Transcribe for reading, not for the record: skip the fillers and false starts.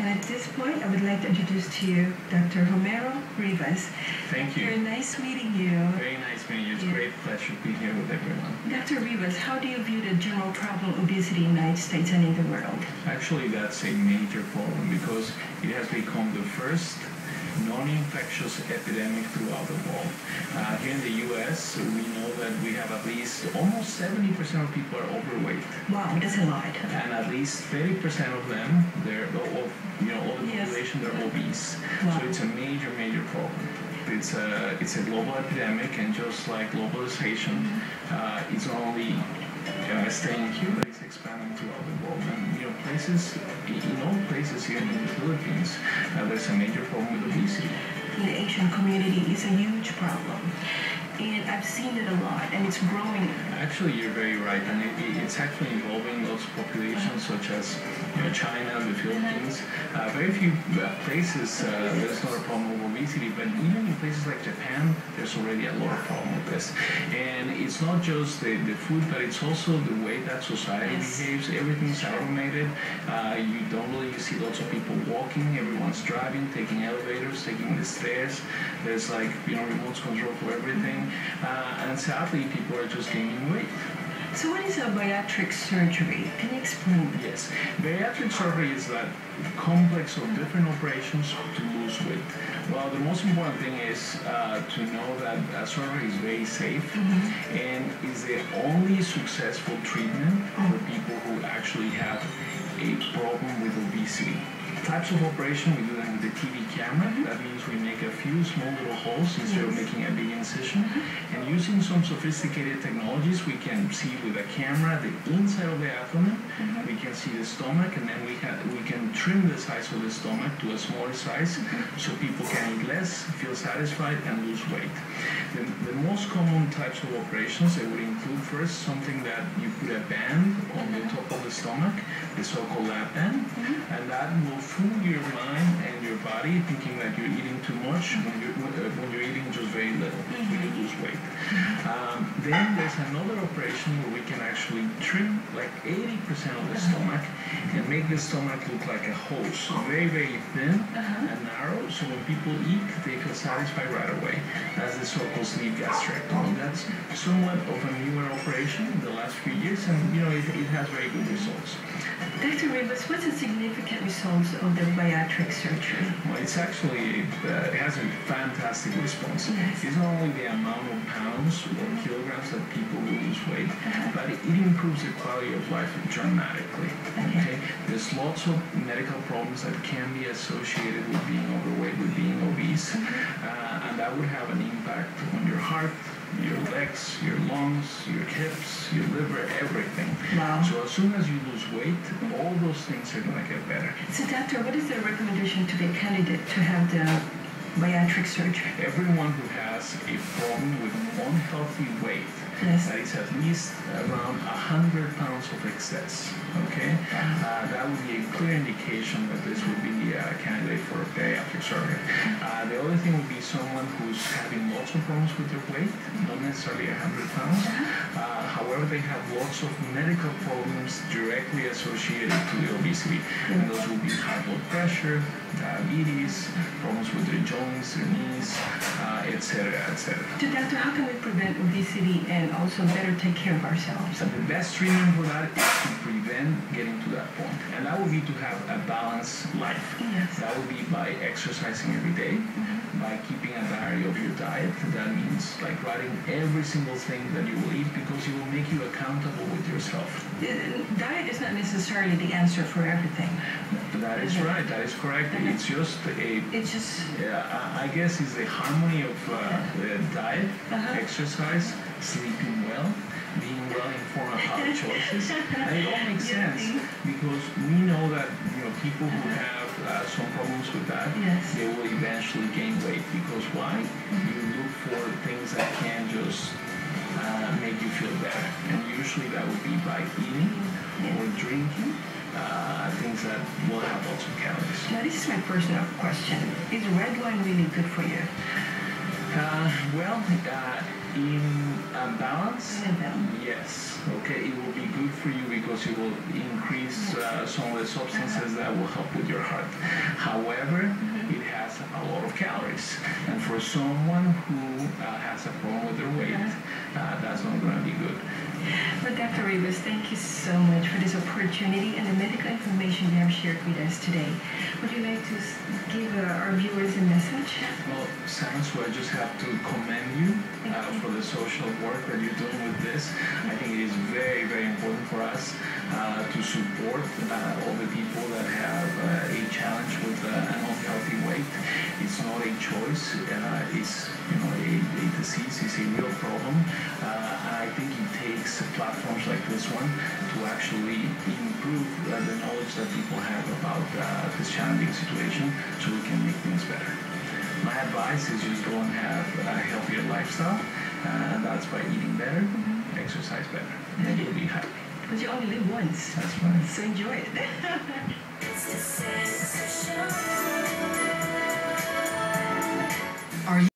And at this point, I would like to introduce to you Dr. Homero Rivas. Thank you. Very nice meeting you. Very nice meeting you. It's a great pleasure being here with everyone. Dr. Rivas, how do you view the general problem of obesity in the United States and in the world? Actually, that's a major problem because it has become the first non-infectious epidemic throughout the world. Here in the U.S., we know that we have at least almost 70% of people are overweight. Wow, that's a lot. And at least 30% of them, all the population, they're obese. Wow. So it's a major, major problem. It's a global epidemic, and just like globalization, it's not only staying here, but it's expanding throughout the world. And in all places here in the Philippines, there's a major problem with obesity. In the Asian community, it's a huge problem. And I've seen it a lot, and it's growing. Actually, you're very right, and it's actually involving lots of populations such as China, the Philippines. Very few places there's not a problem with obesity, but even in places like Japan, there's already a lot of problem with this. And it's not just the food, but it's also the way that society behaves. Everything's automated. You see lots of people walking, everyone's driving, taking elevators, taking the stairs. There's remote control for everything. And sadly, people are just gaining weight. So what is a bariatric surgery? Can you explain? Yes. Bariatric surgery is that complex of different operations to lose weight. Well, the most important thing is to know that surgery is very safe and is the only successful treatment for people who actually have a problem with obesity. Types of operation, we do them with the TV camera. That means we make a few small little holes instead of making a big incision. And using some sophisticated technologies, we can see with a camera the inside of the abdomen. We can see the stomach, and then we can trim the size of the stomach to a smaller size so people can eat less, feel satisfied, and lose weight. The most common types of operations, they would include first something that you put a band on the top of the stomach, the so-called lap band, and that will fool your mind and your body thinking that you're eating too much when you're eating just very little when you lose weight. Then there's another operation where we can actually trim like 80% of the stomach and make the stomach look like a hose, very, very thin and narrow, so when people eat, they feel satisfied right away. That's the so-called sleeve gastrectomy. That's somewhat of a newer operation in the last few years, and it has very good results. Dr. Rivas, what's the significant results of the bariatric surgery? Well, it's actually, it has a fantastic response. It's not only the amount of pounds or kilograms that people will lose weight, but it improves the quality of life dramatically. Okay? There's lots of medical problems that can be associated with being overweight, with being obese, and that would have an impact on your heart, your legs, your lungs, your hips, your liver, everything. Wow. So as soon as you lose weight, all those things are going to get better. So doctor, what is the recommendation to be a candidate to have the bariatric surgery? Everyone who has a problem with unhealthy weight, that is at least around 100 pounds of excess, okay? That would be a clear indication that this would be a candidate for bariatric surgery. The other thing would be someone who's having lots of problems with their weight, not necessarily 100 pounds. However, they have lots of medical problems directly associated to the obesity. And those would be high blood pressure, diabetes, problems with their joints, their knees, etc., etc. So doctor, how can we prevent obesity and also better take care of ourselves? So the best treatment for that is to prevent getting to that point. And that would be to have a balanced life. That would be by exercising every day, by keeping a diary of your diet. That means like writing every single thing that you will eat, because it will make you accountable with yourself. Diet is not necessarily the answer for everything. That is right. That is correct. It's just I guess it's the harmony of the diet, exercise, sleeping well, being well informed about choices, and it all makes sense because we know that people who have some problems with that, they will eventually gain weight. Because why? You look for things that can just make you feel better, and usually that would be by eating or drinking things that will have lots of calories. Now this is my personal question: is red wine really good for you? In balance, yes. Okay, it will be good for you because it will increase some of the substances that will help with your heart. choice. And for someone who has a problem with their weight, that's not going to be good. Well, Dr. Rivas, thank you so much for this opportunity and the medical information you have shared with us today. Would you like to give our viewers a message? Well, Sansu, I just have to commend you for the social work that you're doing with this. I think it is very, very important for us to support all the people that have a challenge with an unhealthy weight. It's not a choice. It's a disease. It's a real problem. And I think it takes platforms like this one to actually improve the knowledge that people have about this challenging situation so we can make things better. My advice is just go and have a healthier lifestyle, and that's by eating better, exercise better, and you'll be happy. Because you only live once. That's right. So enjoy it.